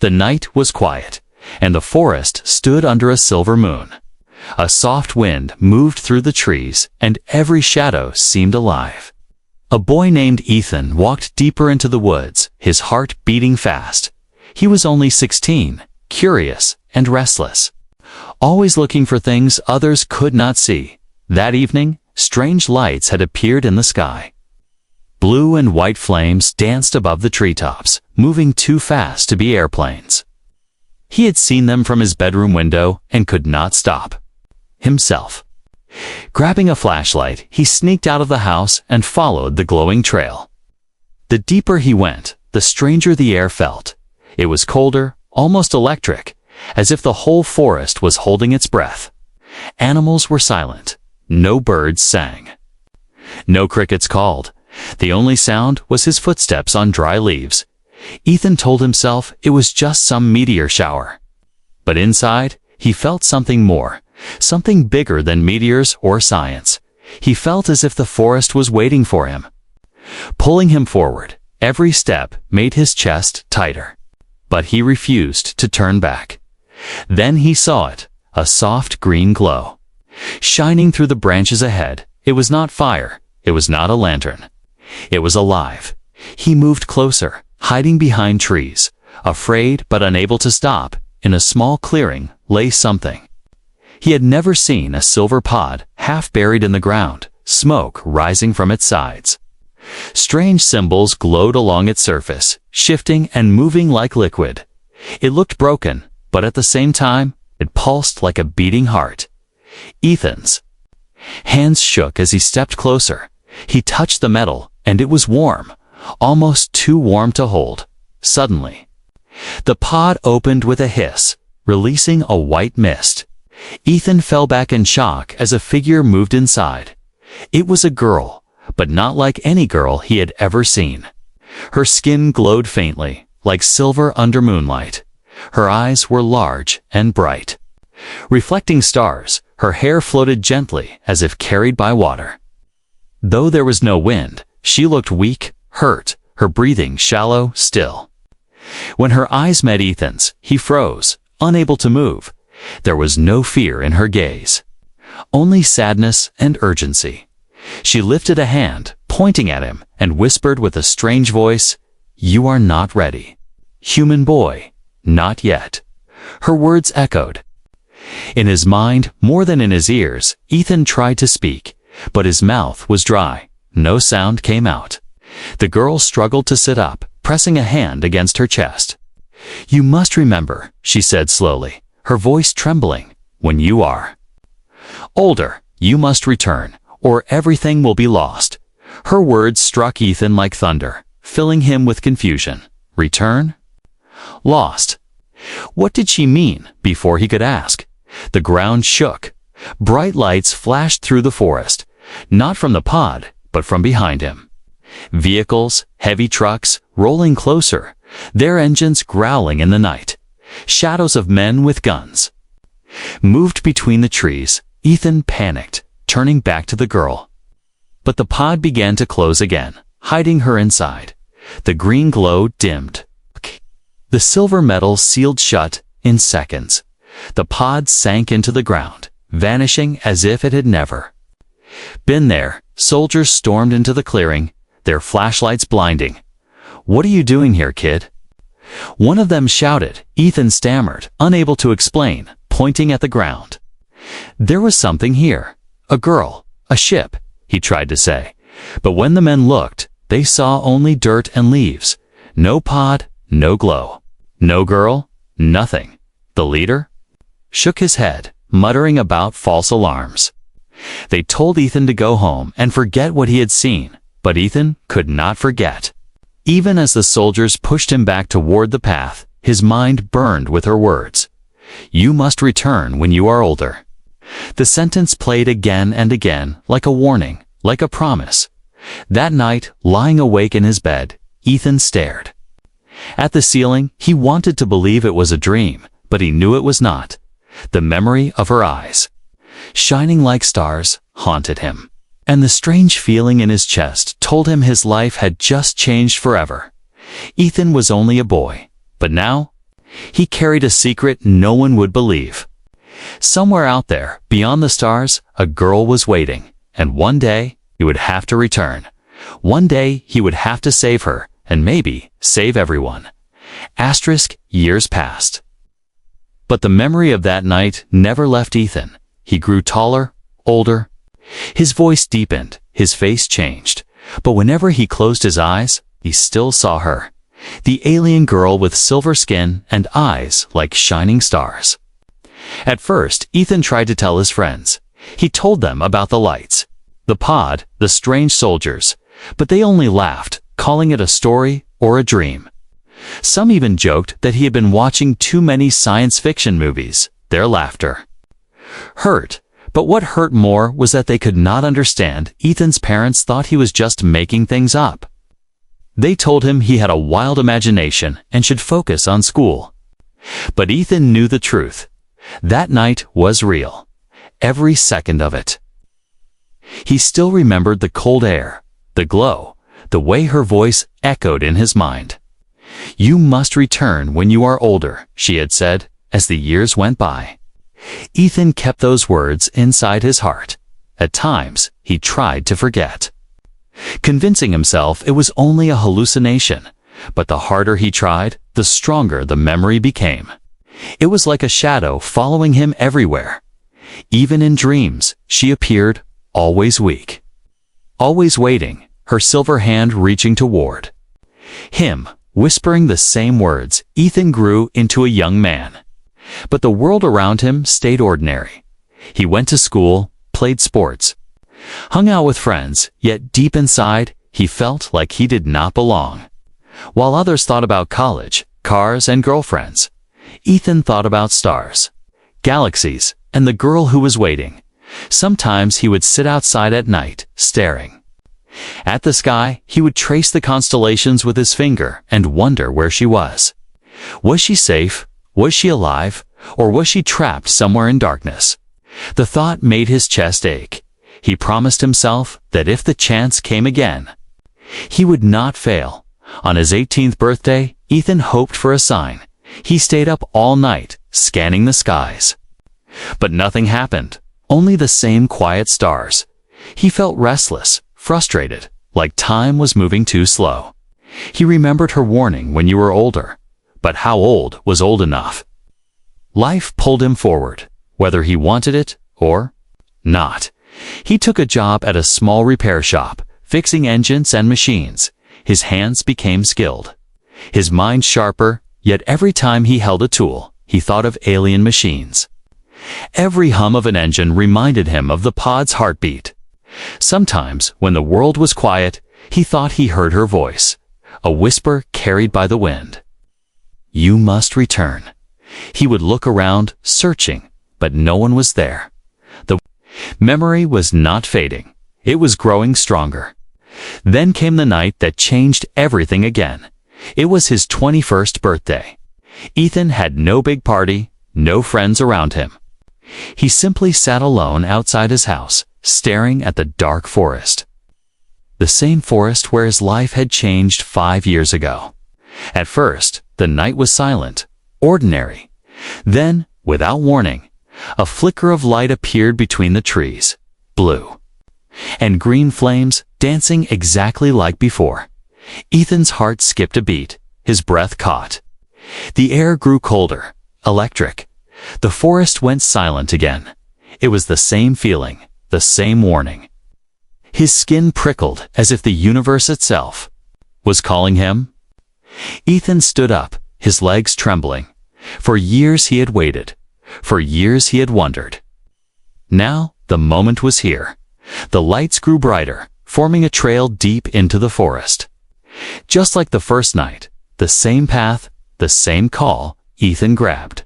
The night was quiet, and the forest stood under a silver moon. A soft wind moved through the trees, and every shadow seemed alive. A boy named Ethan walked deeper into the woods, his heart beating fast. He was only 16, curious and restless, always looking for things others could not see. That evening, strange lights had appeared in the sky. Blue and white flames danced above the treetops, moving too fast to be airplanes. He had seen them from his bedroom window and could not stop himself. Grabbing a flashlight, he sneaked out of the house and followed the glowing trail. The deeper he went, the stranger the air felt. It was colder, almost electric, as if the whole forest was holding its breath. Animals were silent. No birds sang. No crickets called. The only sound was his footsteps on dry leaves. Ethan told himself it was just some meteor shower. But inside, he felt something more, something bigger than meteors or science. He felt as if the forest was waiting for him, pulling him forward. Every step made his chest tighter. But he refused to turn back. Then he saw it, a soft green glow, shining through the branches ahead. It was not fire. It was not a lantern. It was alive. He moved closer, hiding behind trees, afraid but unable to stop. In a small clearing lay something. He had never seen a silver pod, half buried in the ground, smoke rising from its sides. Strange symbols glowed along its surface, shifting and moving like liquid. It looked broken, but at the same time, it pulsed like a beating heart. Ethan's hands shook as he stepped closer. He touched the metal, and it was warm, almost too warm to hold. Suddenly, the pod opened with a hiss, releasing a white mist. Ethan fell back in shock as a figure moved inside. It was a girl, but not like any girl he had ever seen. Her skin glowed faintly, like silver under moonlight. Her eyes were large and bright, reflecting stars. Her hair floated gently as if carried by water. Though there was no wind, she looked weak, hurt, her breathing shallow, still. When her eyes met Ethan's, he froze, unable to move. There was no fear in her gaze, only sadness and urgency. She lifted a hand, pointing at him, and whispered with a strange voice, "You are not ready. Human boy, not yet." Her words echoed. In his mind, more than in his ears, Ethan tried to speak, but his mouth was dry. No sound came out. The girl struggled to sit up, pressing a hand against her chest. "You must remember," she said slowly, her voice trembling, "when you are older, you must return, or everything will be lost." Her words struck Ethan like thunder, filling him with confusion. Return? Lost? What did she mean? Before he could ask, the ground shook. Bright lights flashed through the forest, not from the pod, but from behind him. Vehicles, heavy trucks, rolling closer, their engines growling in the night. Shadows of men with guns moved between the trees. Ethan panicked, turning back to the girl. But the pod began to close again, hiding her inside. The green glow dimmed. The silver metal sealed shut in seconds. The pod sank into the ground, vanishing as if it had never been there. Soldiers stormed into the clearing, their flashlights blinding. "What are you doing here, kid?" one of them shouted. Ethan stammered, unable to explain, pointing at the ground. There was something here. A girl, a ship, he tried to say. But when the men looked, they saw only dirt and leaves. No pod, no glow. No girl, nothing. The leader shook his head, muttering about false alarms. They told Ethan to go home and forget what he had seen, but Ethan could not forget. Even as the soldiers pushed him back toward the path, his mind burned with her words. "You must return when you are older." The sentence played again and again, like a warning, like a promise. That night, lying awake in his bed, Ethan stared at the ceiling. He wanted to believe it was a dream, but he knew it was not. The memory of her eyes, shining like stars, haunted him. And the strange feeling in his chest told him his life had just changed forever. Ethan was only a boy, but now He carried a secret no one would believe. Somewhere out there, beyond the stars, a girl was waiting, and one day he would have to return. One day he would have to save her, and maybe save everyone. Years passed. But the memory of that night never left Ethan. He grew taller, older. His voice deepened, his face changed. But whenever he closed his eyes, he still saw her. The alien girl with silver skin and eyes like shining stars. At first, Ethan tried to tell his friends. He told them about the lights, the pod, the strange soldiers, but they only laughed, calling it a story or a dream. Some even joked that he had been watching too many science fiction movies. Their laughter hurt, but what hurt more was that they could not understand. Ethan's parents thought he was just making things up. They told him he had a wild imagination and should focus on school. But Ethan knew the truth. That night was real. Every second of it. He still remembered the cold air, the glow, the way her voice echoed in his mind. "You must return when you are older," she had said, as the years went by. Ethan kept those words inside his heart. At times, he tried to forget, convincing himself it was only a hallucination, but the harder he tried, the stronger the memory became. It was like a shadow following him everywhere. Even in dreams, she appeared, always weak, always waiting, her silver hand reaching toward him, whispering the same words. Ethan grew into a young man. But the world around him stayed ordinary. He went to school, played sports, hung out with friends, yet deep inside, he felt like he did not belong. While others thought about college, cars, and girlfriends, Ethan thought about stars, galaxies, and the girl who was waiting. Sometimes he would sit outside at night, staring at the sky. He would trace the constellations with his finger and wonder where she was. Was she safe? Was she alive? Or was she trapped somewhere in darkness? The thought made his chest ache. He promised himself that if the chance came again, he would not fail. On his 18th birthday, Ethan hoped for a sign. He stayed up all night, scanning the skies. But nothing happened, only the same quiet stars. He felt restless, frustrated, like time was moving too slow. He remembered her warning when you were older. But how old was old enough? Life pulled him forward, whether he wanted it or not. He took a job at a small repair shop, fixing engines and machines. His hands became skilled, his mind sharper, yet every time he held a tool, he thought of alien machines. Every hum of an engine reminded him of the pod's heartbeat. Sometimes, when the world was quiet, he thought he heard her voice, a whisper carried by the wind. "You must return." He would look around, searching, but no one was there. The memory was not fading. It was growing stronger. Then came the night that changed everything again. It was his 21st birthday. Ethan had no big party, no friends around him. He simply sat alone outside his house, staring at the dark forest. The same forest where his life had changed 5 years ago. At first, the night was silent, ordinary. Then, without warning, a flicker of light appeared between the trees, blue and green flames dancing exactly like before. Ethan's heart skipped a beat, his breath caught. The air grew colder, electric. The forest went silent again. It was the same feeling, the same warning. His skin prickled as if the universe itself was calling him. Ethan stood up, his legs trembling. For years he had waited. For years he had wondered. Now the moment was here. The lights grew brighter, forming a trail deep into the forest. Just like the first night, the same path, the same call, Ethan grabbed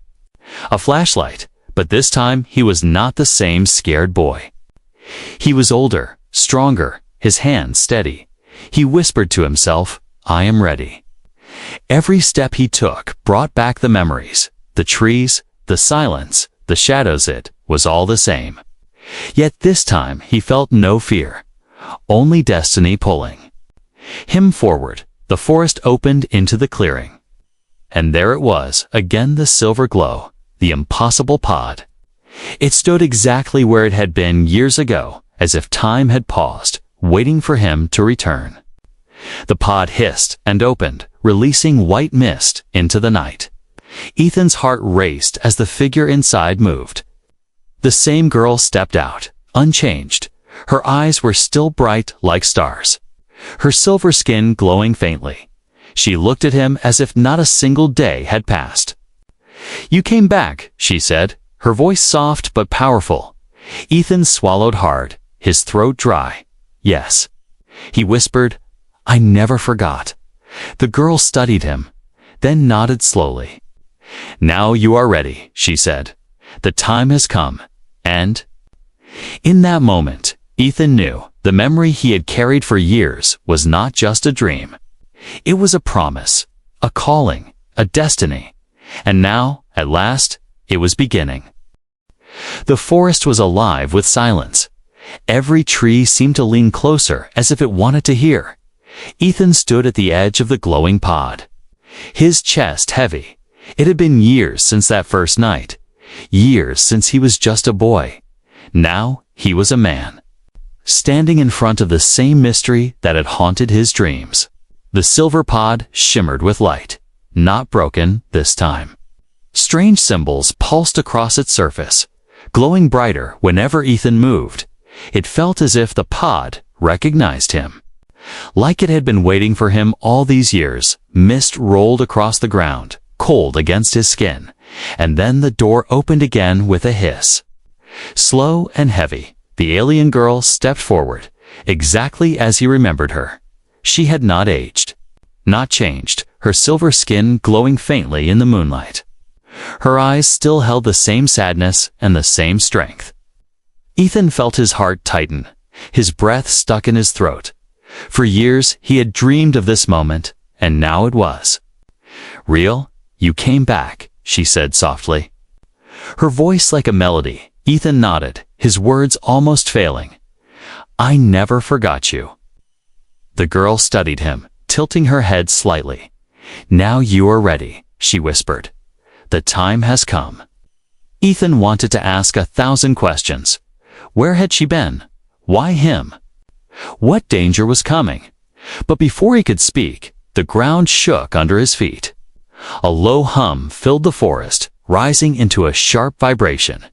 a flashlight, but this time he was not the same scared boy. He was older, stronger, his hands steady. He whispered to himself, "I am ready." Every step he took brought back the memories, the trees, the silence, the shadows. It was all the same. Yet this time he felt no fear, only destiny pulling him forward. The forest opened into the clearing. and there it was, again the silver glow, the impossible pod. It stood exactly where it had been years ago, as if time had paused, waiting for him to return. The pod hissed and opened, releasing white mist into the night. Ethan's heart raced as the figure inside moved. The same girl stepped out, unchanged. Her eyes were still bright like stars, her silver skin glowing faintly. She looked at him as if not a single day had passed. "You came back," she said, her voice soft but powerful. Ethan swallowed hard, his throat dry. "Yes." He whispered, "I never forgot." The girl studied him, then nodded slowly. "Now you are ready," she said. "The time has come." And in that moment, Ethan knew the memory he had carried for years was not just a dream. It was a promise, a calling, a destiny. And now, at last, it was beginning. The forest was alive with silence. Every tree seemed to lean closer as if it wanted to hear. Ethan stood at the edge of the glowing pod, his chest heavy. It had been years since that first night, years since he was just a boy. Now he was a man, standing in front of the same mystery that had haunted his dreams. The silver pod shimmered with light, not broken this time. Strange symbols pulsed across its surface, glowing brighter whenever Ethan moved. It felt as if the pod recognized him. Like it had been waiting for him all these years. Mist rolled across the ground, cold against his skin, and then the door opened again with a hiss. Slow and heavy, the alien girl stepped forward, exactly as he remembered her. She had not aged, not changed, her silver skin glowing faintly in the moonlight. Her eyes still held the same sadness and the same strength. Ethan felt his heart tighten, his breath stuck in his throat. For years he had dreamed of this moment, and now it was. "Real, you came back," she said softly. Her voice like a melody. Ethan nodded, his words almost failing. "I never forgot you." The girl studied him, tilting her head slightly. "Now you are ready," she whispered. "The time has come." Ethan wanted to ask 1,000 questions. Where had she been? Why him? What danger was coming? But before he could speak, the ground shook under his feet. A low hum filled the forest, rising into a sharp vibration.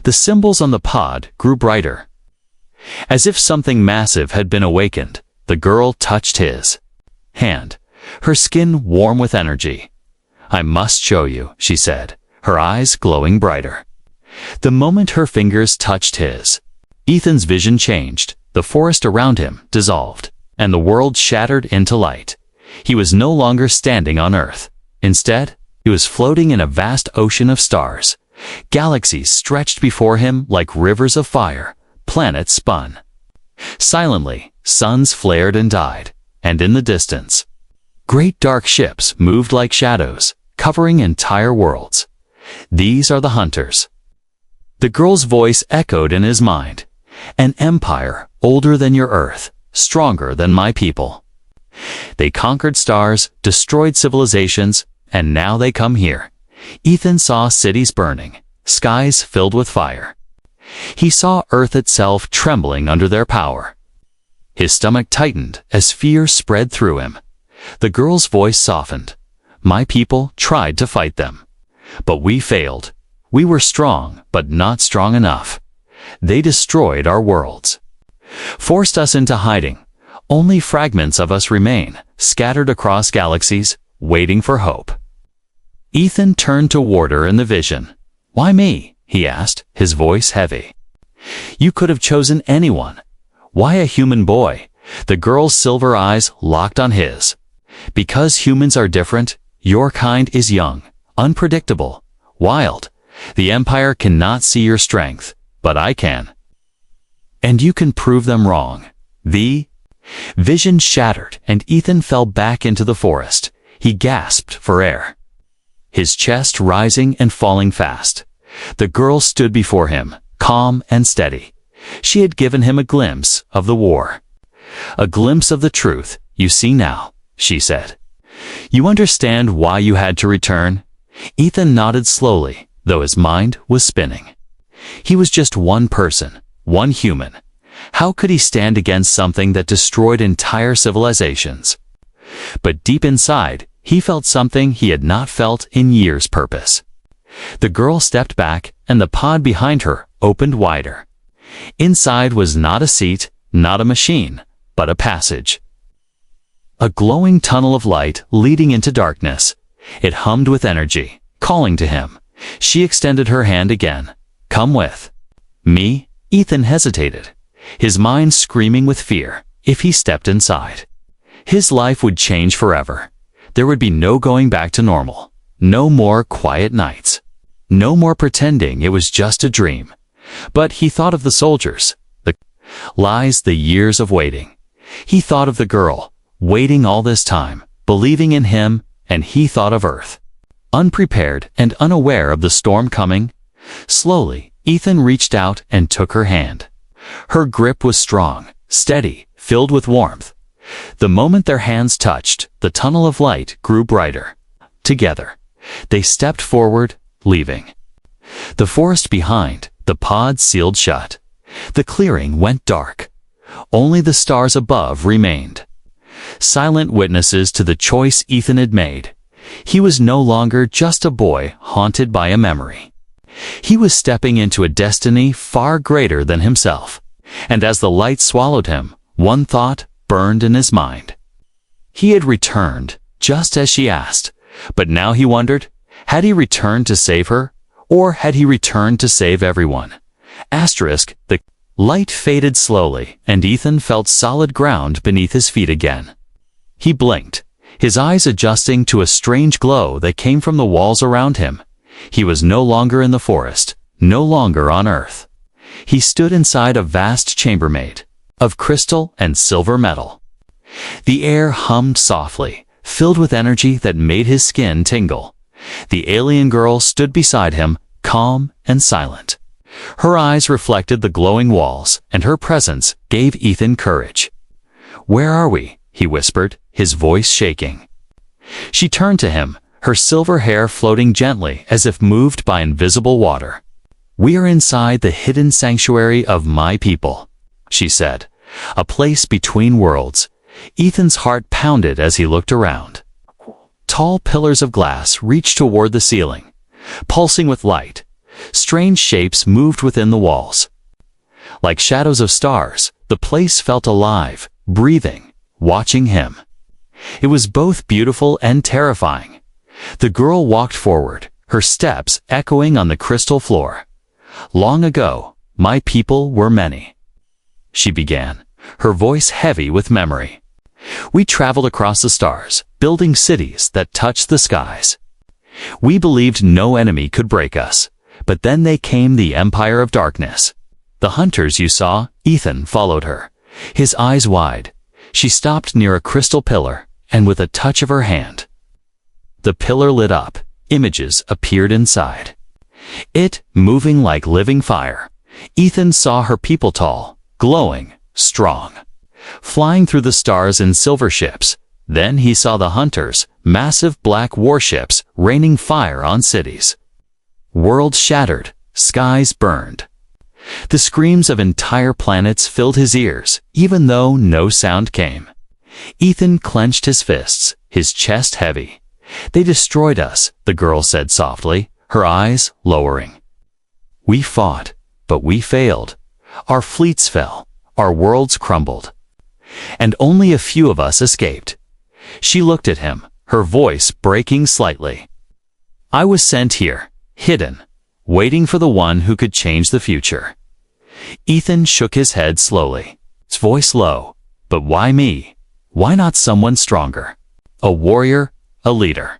The symbols on the pod grew brighter. As if something massive had been awakened, the girl touched his hand, her skin warm with energy. "I must show you," she said, her eyes glowing brighter. The moment her fingers touched his, Ethan's vision changed. The forest around him dissolved, and the world shattered into light. He was no longer standing on Earth. Instead, he was floating in a vast ocean of stars. Galaxies stretched before him like rivers of fire. Planets spun. Silently, suns flared and died, and in the distance, great dark ships moved like shadows, covering entire worlds. "These are the hunters." The girl's voice echoed in his mind. "An empire older than your Earth, stronger than my people. They conquered stars, destroyed civilizations, and now they come here." Ethan saw cities burning, skies filled with fire. He saw Earth itself trembling under their power. His stomach tightened as fear spread through him. The girl's voice softened. "My people tried to fight them, but we failed. We were strong, but not strong enough. They destroyed our worlds, forced us into hiding. Only fragments of us remain, scattered across galaxies, waiting for hope." Ethan turned toward her in the vision. "Why me?" he asked, his voice heavy. "You could have chosen anyone. Why a human boy?" The girl's silver eyes locked on his. "Because humans are different. Your kind is young, unpredictable, wild. The Empire cannot see your strength, but I can. And you can prove them wrong." The vision shattered, and Ethan fell back into the forest. He gasped for air, his chest rising and falling fast. The girl stood before him, calm and steady. She had given him a glimpse of the war, a glimpse of the truth. "You see now," she said. You understand why you had to return? Ethan nodded slowly, though his mind was spinning. He was just one person, one human. How could he stand against something that destroyed entire civilizations? But deep inside, he felt something he had not felt in years. Purpose. The girl stepped back, and the pod behind her opened wider. Inside was not a seat, not a machine, but a passage. A glowing tunnel of light leading into darkness. It hummed with energy, calling to him. She extended her hand again. Come with me. Ethan hesitated, his mind screaming with fear. If he stepped inside, his life would change forever. There would be no going back to normal. No more quiet nights. No more pretending it was just a dream. But he thought of the soldiers, the lies, the years of waiting. He thought of the girl, waiting all this time, believing in him, and he thought of Earth. Unprepared and unaware of the storm coming, slowly, Ethan reached out and took her hand. Her grip was strong, steady, filled with warmth. The moment their hands touched, the tunnel of light grew brighter. Together, they stepped forward, leaving the forest behind. The pod sealed shut. The clearing went dark. Only the stars above remained, silent witnesses to the choice Ethan had made. He was no longer just a boy haunted by a memory. He was stepping into a destiny far greater than himself. And as the light swallowed him, one thought burned in his mind. He had returned, just as she asked. But now he wondered, had he returned to save her? Or had he returned to save everyone? The light faded slowly, and Ethan felt solid ground beneath his feet again. He blinked, his eyes adjusting to a strange glow that came from the walls around him. He was no longer in the forest, no longer on Earth. He stood inside a vast chamber made of crystal and silver metal. The air hummed softly, filled with energy that made his skin tingle. The alien girl stood beside him, calm and silent. Her eyes reflected the glowing walls, and her presence gave Ethan courage. "Where are we?" he whispered, his voice shaking. She turned to him, her silver hair floating gently as if moved by invisible water. "We are inside the hidden sanctuary of my people," she said, "a place between worlds." Ethan's heart pounded as he looked around. Tall pillars of glass reached toward the ceiling, pulsing with light. Strange shapes moved within the walls. Like shadows of stars, the place felt alive, breathing, watching him. It was both beautiful and terrifying. The girl walked forward, her steps echoing on the crystal floor. "Long ago, my people were many," she began, her voice heavy with memory. "We traveled across the stars, building cities that touched the skies. We believed no enemy could break us. But then they came, the Empire of Darkness. The hunters you saw." Ethan followed her, his eyes wide. She stopped near a crystal pillar, and with a touch of her hand, the pillar lit up. Images appeared inside, it moving like living fire. Ethan saw her people, tall, glowing, strong, flying through the stars in silver ships. Then he saw the hunters, massive black warships raining fire on cities. Worlds shattered, skies burned. The screams of entire planets filled his ears, even though no sound came. Ethan clenched his fists, his chest heavy. "They destroyed us," the girl said softly, her eyes lowering. "We fought, but we failed. Our fleets fell, our worlds crumbled. And only a few of us escaped." She looked at him, her voice breaking slightly. "I was sent here, hidden, waiting for the one who could change the future." Ethan shook his head slowly, his voice low. "But why me? Why not someone stronger? A warrior, a leader?"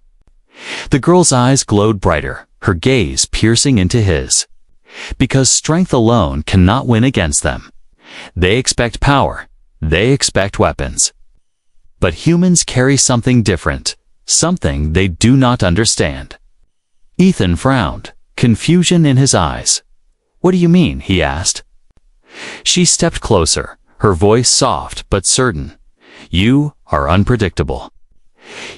The girl's eyes glowed brighter, her gaze piercing into his. "Because strength alone cannot win against them. They expect power, they expect weapons. But humans carry something different, something they do not understand." Ethan frowned, confusion in his eyes. "What do you mean?" he asked. She stepped closer, her voice soft but certain. "You are unpredictable.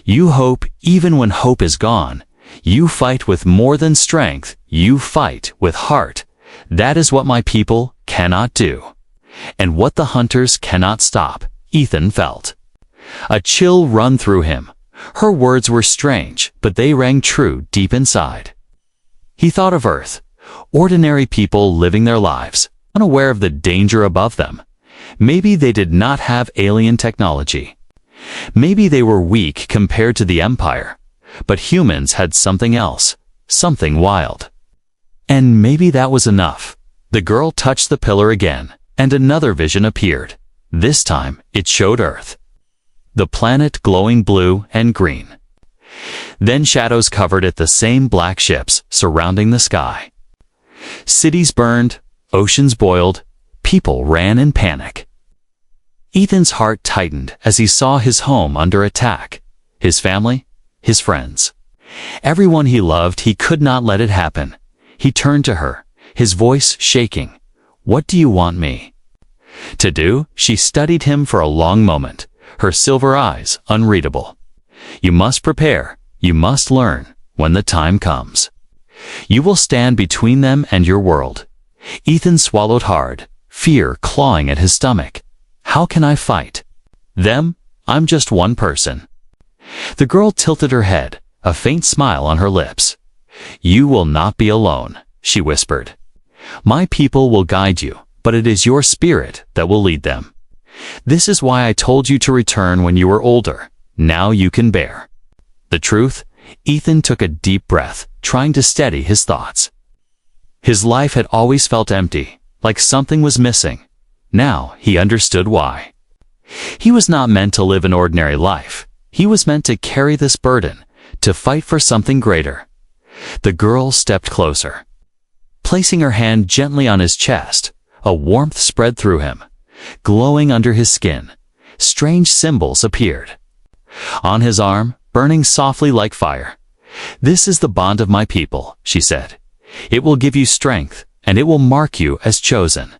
You hope even when hope is gone. You fight with more than strength. You fight with heart. That is what my people cannot do. And what the hunters cannot stop, Ethan felt. A chill run through him. Her words were strange, but they rang true deep inside. He thought of Earth, ordinary people living their lives, unaware of the danger above them. Maybe they did not have alien technology. Maybe they were weak compared to the Empire, but humans had something else, something wild. And maybe that was enough. The girl touched the pillar again, and another vision appeared. This time, it showed Earth. The planet glowing blue and green. Then shadows covered it, the same black ships surrounding the sky. Cities burned, oceans boiled, people ran in panic. Ethan's heart tightened as he saw his home under attack. His family, his friends. Everyone he loved, he could not let it happen. He turned to her, his voice shaking. "What do you want me to do?" She studied him for a long moment, her silver eyes unreadable. "You must prepare, you must learn, when the time comes. You will stand between them and your world." Ethan swallowed hard, fear clawing at his stomach. "How can I fight them? I'm just one person." The girl tilted her head, a faint smile on her lips. "You will not be alone," she whispered. "My people will guide you, but it is your spirit that will lead them. This is why I told you to return when you were older. Now you can bear the truth." Ethan took a deep breath, trying to steady his thoughts. His life had always felt empty, like something was missing. Now he understood why. He was not meant to live an ordinary life. He was meant to carry this burden, to fight for something greater. The girl stepped closer. Placing her hand gently on his chest, a warmth spread through him. Glowing under his skin, strange symbols appeared. On his arm, burning softly like fire. "This is the bond of my people," she said. "It will give you strength, and it will mark you as chosen.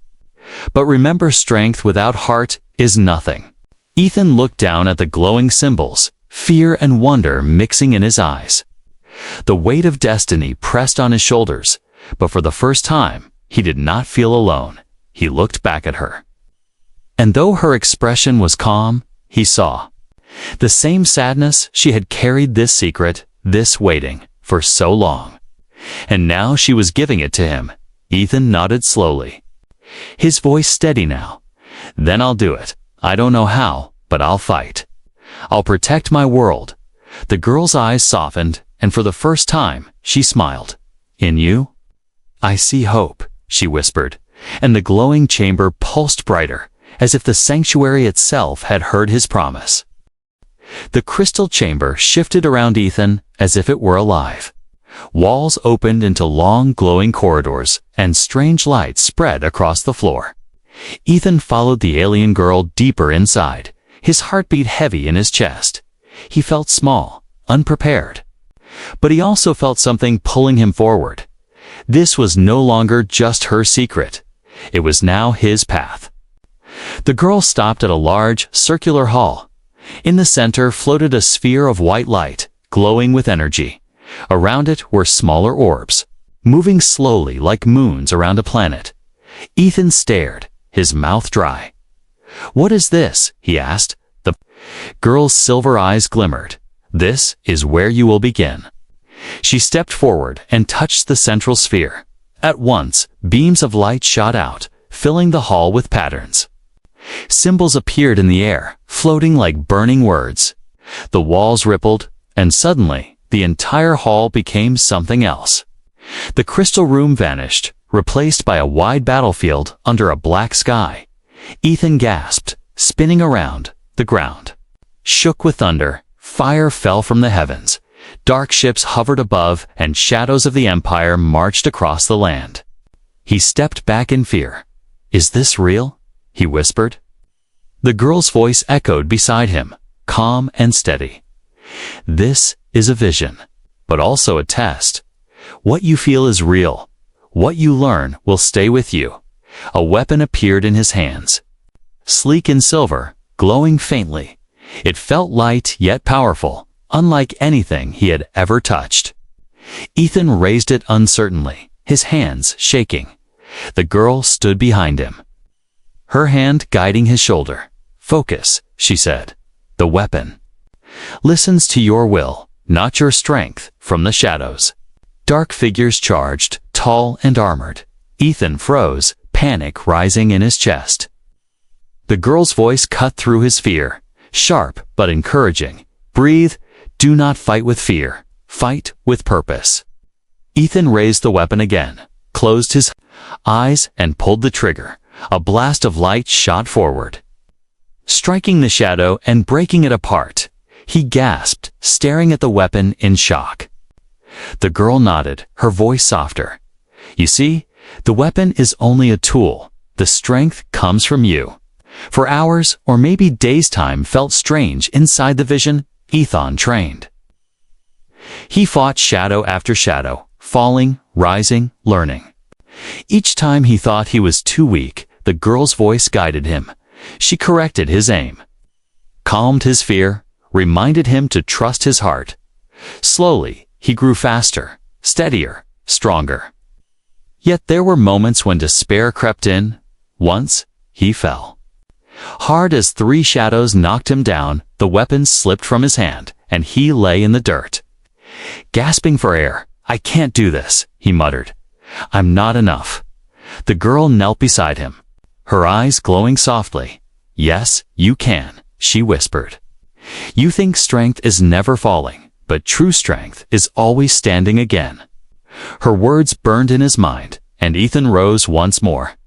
But remember, strength without heart is nothing." Ethan looked down at the glowing symbols, fear and wonder mixing in his eyes. The weight of destiny pressed on his shoulders, but for the first time, he did not feel alone. He looked back at her. And though her expression was calm, he saw the same sadness she had carried, this secret, this waiting, for so long. And now she was giving it to him. Ethan nodded slowly. His voice steady now. "Then I'll do it. I don't know how, but I'll fight. I'll protect my world." The girl's eyes softened, and for the first time, she smiled. "In you, I see hope," she whispered, and the glowing chamber pulsed brighter, as if the sanctuary itself had heard his promise. The crystal chamber shifted around Ethan as if it were alive. Walls opened into long glowing corridors, and strange lights spread across the floor. Ethan followed the alien girl deeper inside, his heartbeat heavy in his chest. He felt small, unprepared. But he also felt something pulling him forward. This was no longer just her secret. It was now his path. The girl stopped at a large, circular hall. In the center floated a sphere of white light, glowing with energy. Around it were smaller orbs, moving slowly like moons around a planet. Ethan stared, his mouth dry. "What is this?" he asked. The girl's silver eyes glimmered. "This is where you will begin." She stepped forward and touched the central sphere. At once, beams of light shot out, filling the hall with patterns. Symbols appeared in the air, floating like burning words. The walls rippled, and suddenly, the entire hall became something else. The crystal room vanished, replaced by a wide battlefield under a black sky. Ethan gasped, spinning around. The ground shook with thunder. Fire fell from the heavens. Dark ships hovered above, and shadows of the Empire marched across the land. He stepped back in fear. "Is this real?" he whispered. The girl's voice echoed beside him, calm and steady. "This is a vision, but also a test. What you feel is real. What you learn will stay with you." A weapon appeared in his hands. Sleek in silver, glowing faintly, It felt light yet powerful, unlike anything he had ever touched. Ethan raised it uncertainly, his hands shaking. The girl stood behind him, her hand guiding his shoulder. "Focus," she said. "The weapon listens to your will, not your strength." From the shadows, dark figures charged, tall and armored. Ethan froze, panic rising in his chest. The girl's voice cut through his fear, sharp but encouraging. "Breathe. Do not fight with fear. Fight with purpose." Ethan raised the weapon again, closed his eyes and pulled the trigger. A blast of light shot forward, striking the shadow and breaking it apart. He gasped, staring at the weapon in shock. The girl nodded, her voice softer. "You see, the weapon is only a tool. The strength comes from you." For hours, or maybe days, time felt strange inside the vision Ethan trained. He fought shadow after shadow, falling, rising, learning. Each time he thought he was too weak, the girl's voice guided him. She corrected his aim, calmed his fear, reminded him to trust his heart. Slowly, he grew faster, steadier, stronger. Yet there were moments when despair crept in. Once, he fell. Hard as 3 shadows knocked him down, the weapon slipped from his hand, and he lay in the dirt. Gasping for air, "I can't do this," he muttered. "I'm not enough." The girl knelt beside him, her eyes glowing softly. "Yes, you can," she whispered. "You think strength is never falling, but true strength is always standing again." Her words burned in his mind, and Ethan rose once more.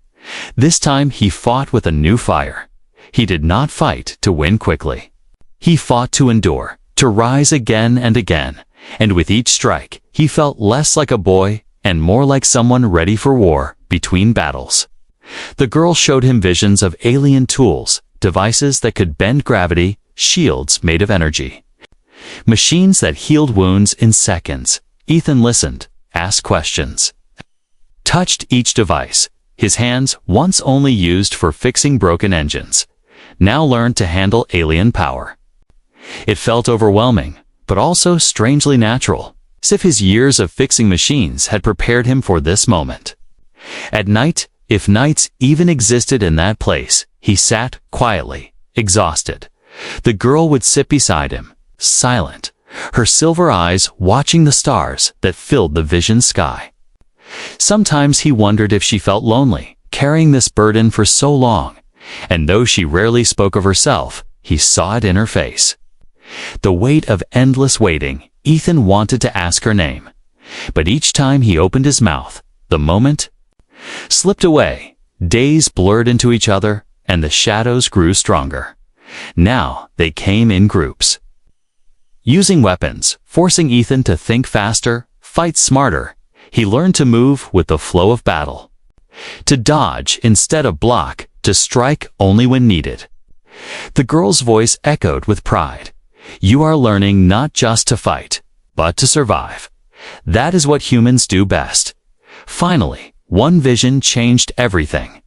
This time he fought with a new fire. He did not fight to win quickly. He fought to endure, to rise again and again, and with each strike, he felt less like a boy and more like someone ready for war between battles. The girl showed him visions of alien tools, devices that could bend gravity, shields made of energy, machines that healed wounds in seconds. Ethan listened, asked questions, touched each device. His hands, once only used for fixing broken engines, now learned to handle alien power. It felt overwhelming, but also strangely natural, as if his years of fixing machines had prepared him for this moment. At night, if nights even existed in that place, he sat quietly, exhausted. The girl would sit beside him, silent, her silver eyes watching the stars that filled the vision sky. Sometimes he wondered if she felt lonely, carrying this burden for so long, and though she rarely spoke of herself, he saw it in her face. The weight of endless waiting. Ethan wanted to ask her name, but each time he opened his mouth, the moment slipped away. Days blurred into each other, and the shadows grew stronger. Now they came in groups, using weapons, forcing Ethan to think faster, fight smarter. He learned to move with the flow of battle, to dodge instead of block, to strike only when needed. The girl's voice echoed with pride. "You are learning not just to fight, but to survive. That is what humans do best." Finally, one vision changed everything.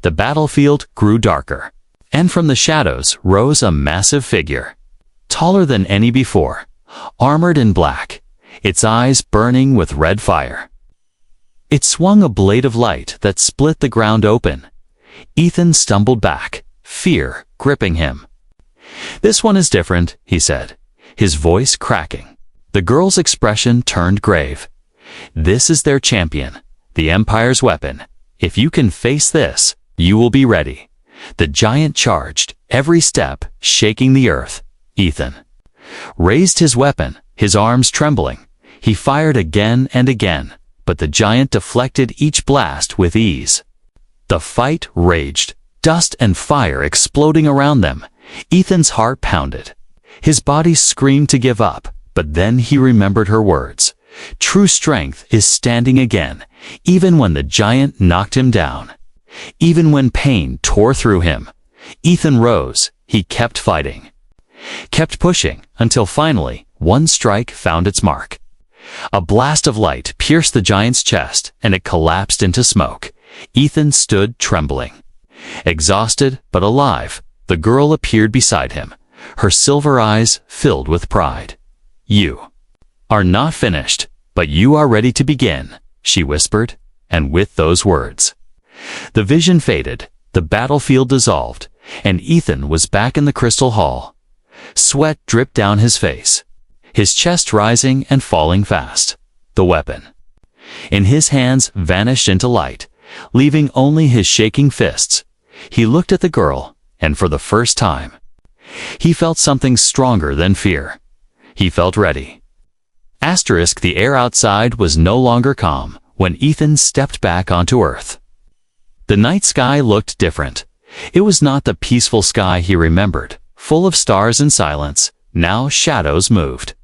The battlefield grew darker, and from the shadows rose a massive figure, taller than any before, armored in black, its eyes burning with red fire. It swung a blade of light that split the ground open. Ethan stumbled back, fear gripping him. "This one is different," he said, his voice cracking. The girl's expression turned grave. "This is their champion, the Empire's weapon. If you can face this, you will be ready." The giant charged, every step shaking the earth. Ethan raised his weapon, his arms trembling. He fired again and again, but the giant deflected each blast with ease. The fight raged, dust and fire exploding around them. Ethan's heart pounded. His body screamed to give up, but then he remembered her words. True strength is standing again, even when the giant knocked him down. Even when pain tore through him. Ethan rose. He kept fighting, kept pushing, until finally, one strike found its mark. A blast of light pierced the giant's chest, and it collapsed into smoke. Ethan stood trembling. Exhausted, but alive, the girl appeared beside him, her silver eyes filled with pride. "You are not finished, but you are ready to begin," she whispered, and with those words, the vision faded, the battlefield dissolved, and Ethan was back in the crystal hall. Sweat dripped down his face, his chest rising and falling fast. The weapon in his hands vanished into light, leaving only his shaking fists. He looked at the girl, and for the first time, he felt something stronger than fear. He felt ready. The air outside was no longer calm when Ethan stepped back onto Earth. The night sky looked different. It was not the peaceful sky he remembered, full of stars and silence. Now shadows moved.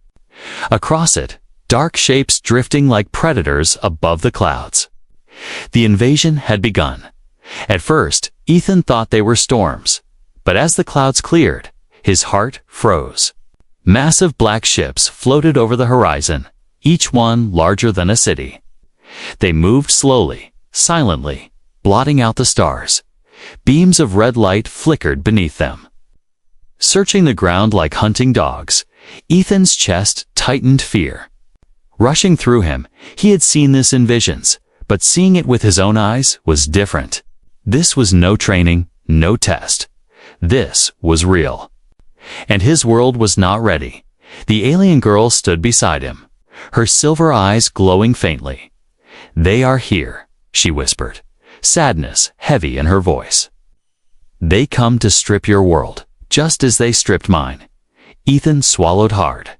Across it, dark shapes drifting like predators above the clouds. The invasion had begun. At first, Ethan thought they were storms, but as the clouds cleared, his heart froze. Massive black ships floated over the horizon, each one larger than a city. They moved slowly, silently, blotting out the stars. Beams of red light flickered beneath them. Searching the ground like hunting dogs, Ethan's chest tightened fear. Rushing through him, he had seen this in visions, but seeing it with his own eyes was different. This was no training, no test. This was real. And his world was not ready. The alien girl stood beside him, her silver eyes glowing faintly. "They are here," she whispered, sadness heavy in her voice. "They come to strip your world, just as they stripped mine." Ethan swallowed hard.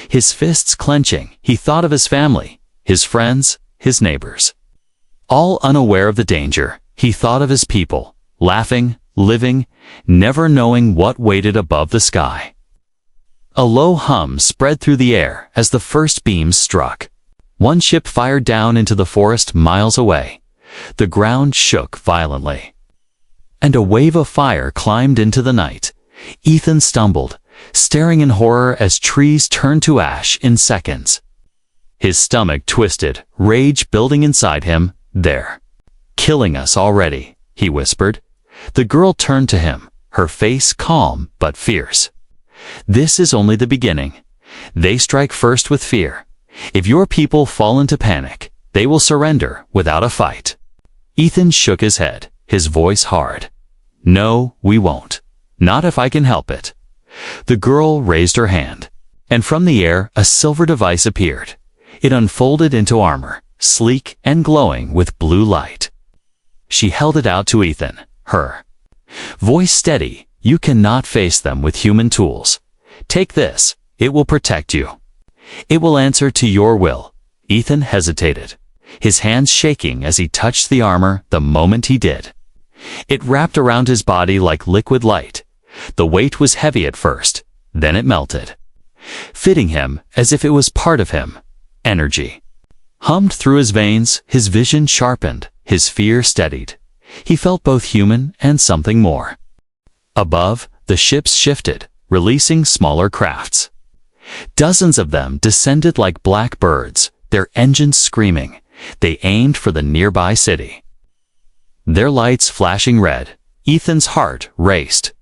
His fists clenching, he thought of his family, his friends, his neighbors. All unaware of the danger, he thought of his people, laughing, living, never knowing what waited above the sky. A low hum spread through the air as the first beams struck. One ship fired down into the forest miles away. The ground shook violently, and a wave of fire climbed into the night. Ethan stumbled, staring in horror as trees turned to ash in seconds. His stomach twisted, rage building inside him. "They're killing us already," he whispered. The girl turned to him, her face calm but fierce. "This is only the beginning. They strike first with fear. If your people fall into panic, they will surrender without a fight." Ethan shook his head, his voice hard. "No, we won't. Not if I can help it." The girl raised her hand, and from the air a silver device appeared. It unfolded into armor, sleek and glowing with blue light. She held it out to Ethan, her voice steady. "You cannot face them with human tools. Take this, it will protect you. It will answer to your will." Ethan hesitated, his hands shaking as he touched the armor the moment he did. It wrapped around his body like liquid light. The weight was heavy at first, then it melted, fitting him as if it was part of him. Energy hummed through his veins, his vision sharpened, his fear steadied. He felt both human and something more. Above, the ships shifted, releasing smaller crafts. Dozens of them descended like black birds, their engines screaming. They aimed for the nearby city. Their lights flashing red, Ethan's heart raced.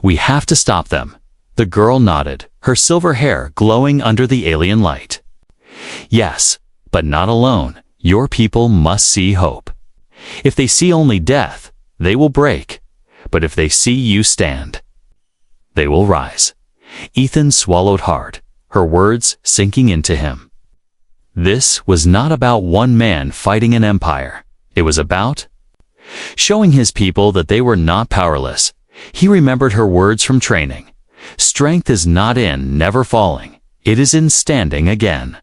"We have to stop them." The girl nodded, her silver hair glowing under the alien light. "Yes, but not alone. Your people must see hope. If they see only death, they will break. But if they see you stand, they will rise." Ethan swallowed hard, her words sinking into him. This was not about one man fighting an empire. It was about showing his people that they were not powerless. He remembered her words from training. Strength is not in never falling. It is in standing again.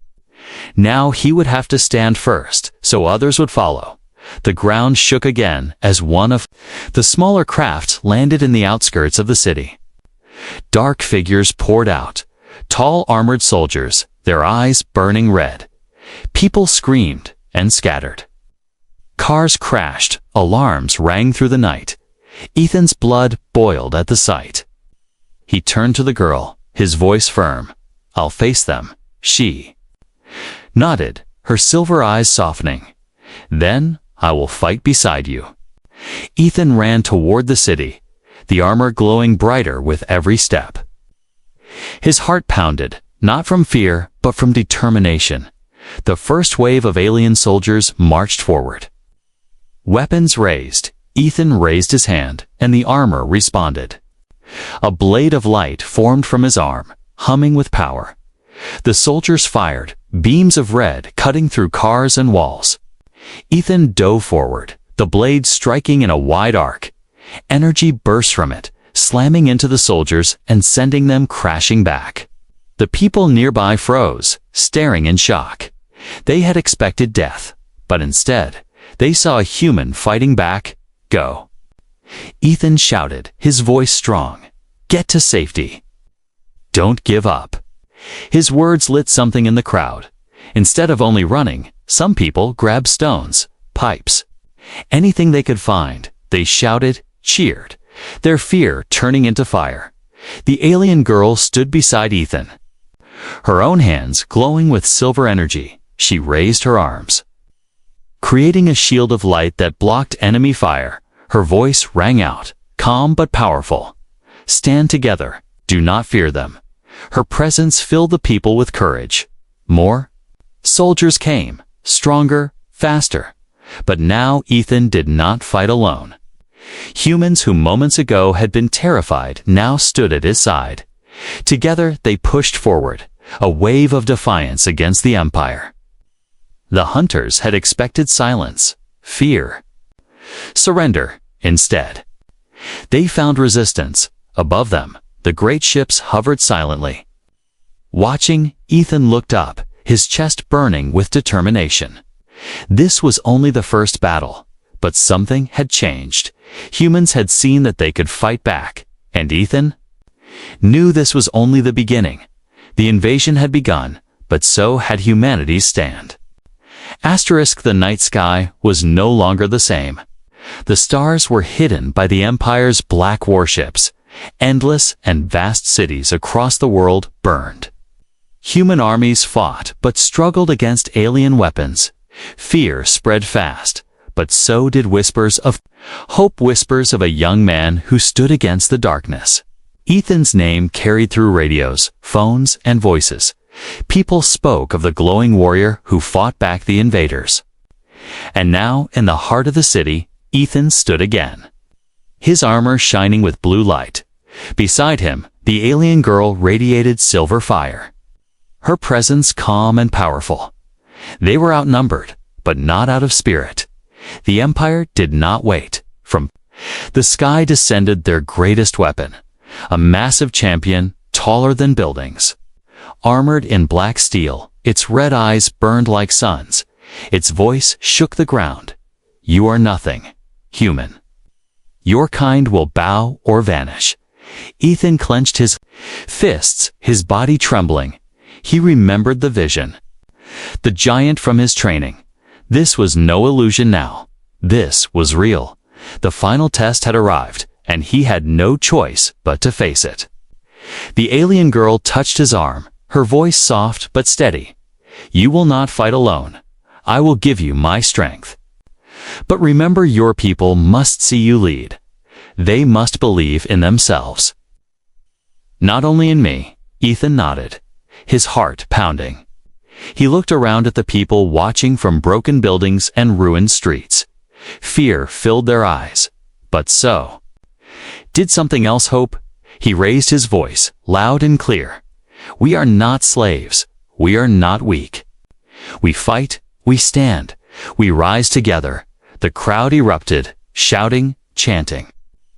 Now he would have to stand first, so others would follow. The ground shook again as one of the smaller crafts landed in the outskirts of the city. Dark figures poured out, tall armored soldiers, their eyes burning red. People screamed and scattered. Cars crashed, alarms rang through the night. Ethan's blood boiled at the sight. He turned to the girl, his voice firm. "I'll face them." She nodded, her silver eyes softening. "Then I will fight beside you." Ethan ran toward the city, the armor glowing brighter with every step. His heart pounded, not from fear, but from determination. The first wave of alien soldiers marched forward. Weapons raised, Ethan raised his hand, and the armor responded. A blade of light formed from his arm, humming with power. The soldiers fired, beams of red cutting through cars and walls. Ethan dove forward, the blade striking in a wide arc. Energy burst from it, slamming into the soldiers and sending them crashing back. The people nearby froze, staring in shock. They had expected death, but instead, they saw a human fighting back. Go. Ethan shouted, his voice strong. Get to safety. Don't give up. His words lit something in the crowd. Instead of only running, some people grabbed stones, pipes. Anything they could find, they shouted, cheered, their fear turning into fire. The alien girl stood beside Ethan. Her own hands glowing with silver energy, she raised her arms. Creating a shield of light that blocked enemy fire, her voice rang out, calm but powerful. Stand together, do not fear them. Her presence filled the people with courage. More soldiers came, stronger, faster. But now Ethan did not fight alone. Humans who moments ago had been terrified now stood at his side. Together they pushed forward, a wave of defiance against the Empire. The hunters had expected silence, fear, surrender instead. They found resistance. Above them, the great ships hovered silently. Watching, Ethan looked up, his chest burning with determination. This was only the first battle, but something had changed. Humans had seen that they could fight back, and Ethan knew this was only the beginning. The invasion had begun, but so had humanity's stand. The night sky was no longer the same. The stars were hidden by the Empire's black warships. Endless and vast cities across the world burned. Human armies fought but struggled against alien weapons. Fear spread fast, but so did whispers of hope, whispers of a young man who stood against the darkness. Ethan's name carried through radios, phones, and voices. People spoke of the glowing warrior who fought back the invaders. And now, in the heart of the city, Ethan stood again. His armor shining with blue light. Beside him, the alien girl radiated silver fire. Her presence calm and powerful. They were outnumbered, but not out of spirit. The Empire did not wait. From the sky descended their greatest weapon, a massive champion, taller than buildings. Armored in black steel, its red eyes burned like suns. Its voice shook the ground. You are nothing, human. Your kind will bow or vanish. Ethan clenched his fists, his body trembling. He remembered the vision. The giant from his training. This was no illusion now. This was real. The final test had arrived, and he had no choice but to face it. The alien girl touched his arm, her voice soft but steady. You will not fight alone. I will give you my strength. But remember, your people must see you lead. They must believe in themselves. Not only in me, Ethan nodded, his heart pounding. He looked around at the people watching from broken buildings and ruined streets. Fear filled their eyes. But so did something else hope. He raised his voice, loud and clear. We are not slaves. We are not weak. We fight, we stand, we rise together. The crowd erupted, shouting, chanting.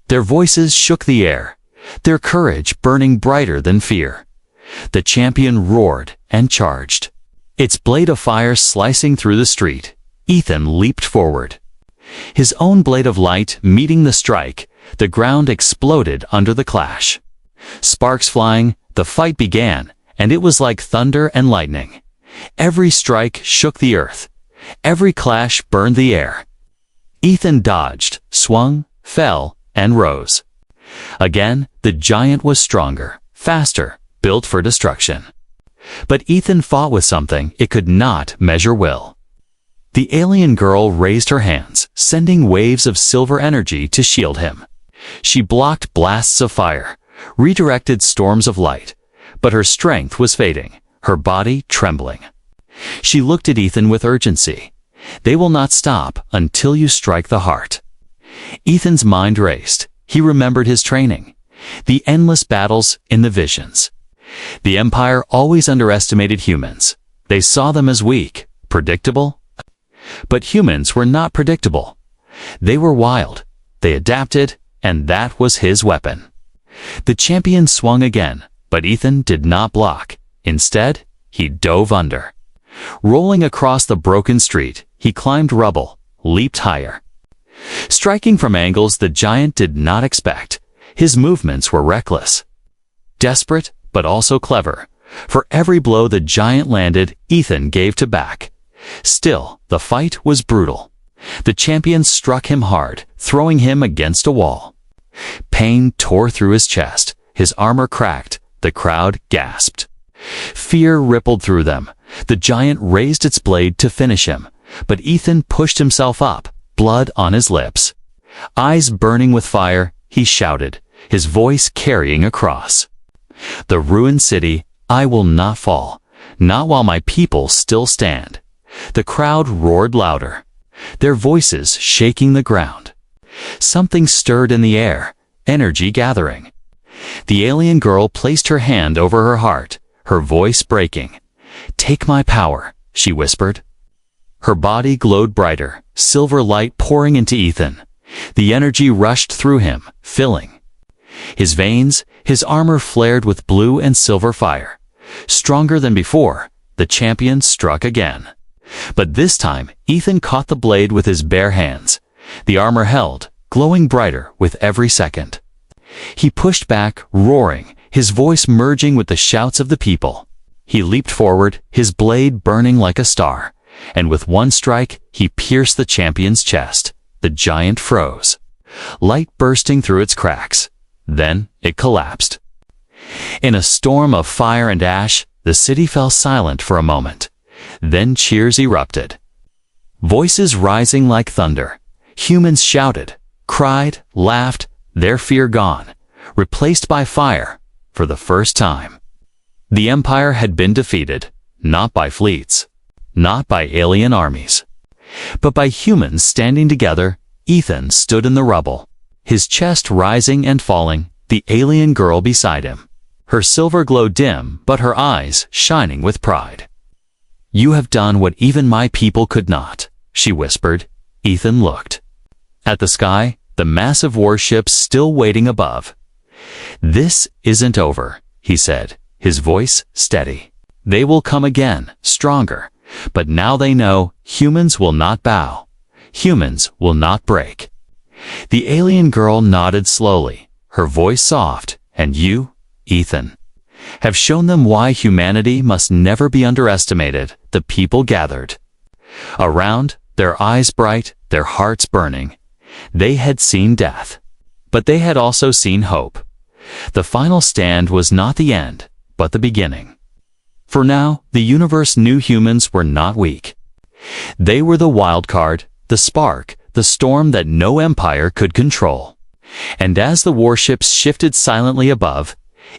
Their voices shook the air, their courage burning brighter than fear. The champion roared and charged, its blade of fire slicing through the street. Ethan leaped forward. His own blade of light meeting the strike, the ground exploded under the clash. Sparks flying, the fight began, and it was like thunder and lightning. Every strike shook the earth. Every clash burned the air. Ethan dodged, swung, fell, and rose. Again, the giant was stronger, faster, built for destruction. But Ethan fought with something it could not measure will. The alien girl raised her hands, sending waves of silver energy to shield him. She blocked blasts of fire, redirected storms of light, but her strength was fading, her body trembling. She looked at Ethan with urgency. "They will not stop until you strike the heart." Ethan's mind raced. He remembered his training, the endless battles in the visions. The Empire always underestimated humans. They saw them as weak, predictable. But humans were not predictable. They were wild. They adapted, and that was his weapon. The champion swung again, but Ethan did not block. Instead, he dove under. Rolling across the broken street, he climbed rubble, leaped higher. Striking from angles the giant did not expect, his movements were reckless. Desperate, but also clever. For every blow the giant landed, Ethan gave to back. Still, the fight was brutal. The champion struck him hard, throwing him against a wall. Pain tore through his chest, his armor cracked, the crowd gasped. Fear rippled through them. The giant raised its blade to finish him, but Ethan pushed himself up, blood on his lips. Eyes burning with fire, he shouted, his voice carrying across. "The ruined city, I will not fall, not while my people still stand." The crowd roared louder, their voices shaking the ground. Something stirred in the air, energy gathering. The alien girl placed her hand over her heart, her voice breaking. "Take my power," she whispered. Her body glowed brighter, silver light pouring into Ethan. The energy rushed through him, filling his veins. His armor flared with blue and silver fire. Stronger than before, the champion struck again. But this time, Ethan caught the blade with his bare hands. The armor held, glowing brighter with every second. He pushed back, roaring, his voice merging with the shouts of the people. He leaped forward, his blade burning like a star, and with one strike, he pierced the champion's chest. The giant froze, light bursting through its cracks. Then it collapsed. In a storm of fire and ash, the city fell silent for a moment. Then cheers erupted. Voices rising like thunder. Humans shouted, cried, laughed, their fear gone, replaced by fire, for the first time. The Empire had been defeated, not by fleets, not by alien armies, but by humans standing together. Ethan stood in the rubble, his chest rising and falling, the alien girl beside him, her silver glow dim, but her eyes shining with pride. "You have done what even my people could not," she whispered. Ethan looked at the sky, the massive warships still waiting above. "This isn't over," he said, his voice steady. "They will come again, stronger, but now they know humans will not bow. Humans will not break." The alien girl nodded slowly, her voice soft. "And you, Ethan, have shown them why humanity must never be underestimated." The people gathered around, their eyes bright, their hearts burning. They had seen death, but they had also seen hope. The final stand was not the end, but the beginning. For now, the universe knew humans were not weak. They were the wild card, the spark, the storm that no empire could control. And as the warships shifted silently above,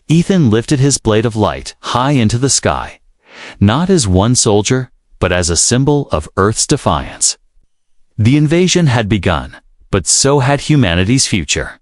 Ethan lifted his blade of light high into the sky, not as one soldier, but as a symbol of Earth's defiance. The invasion had begun, but so had humanity's future.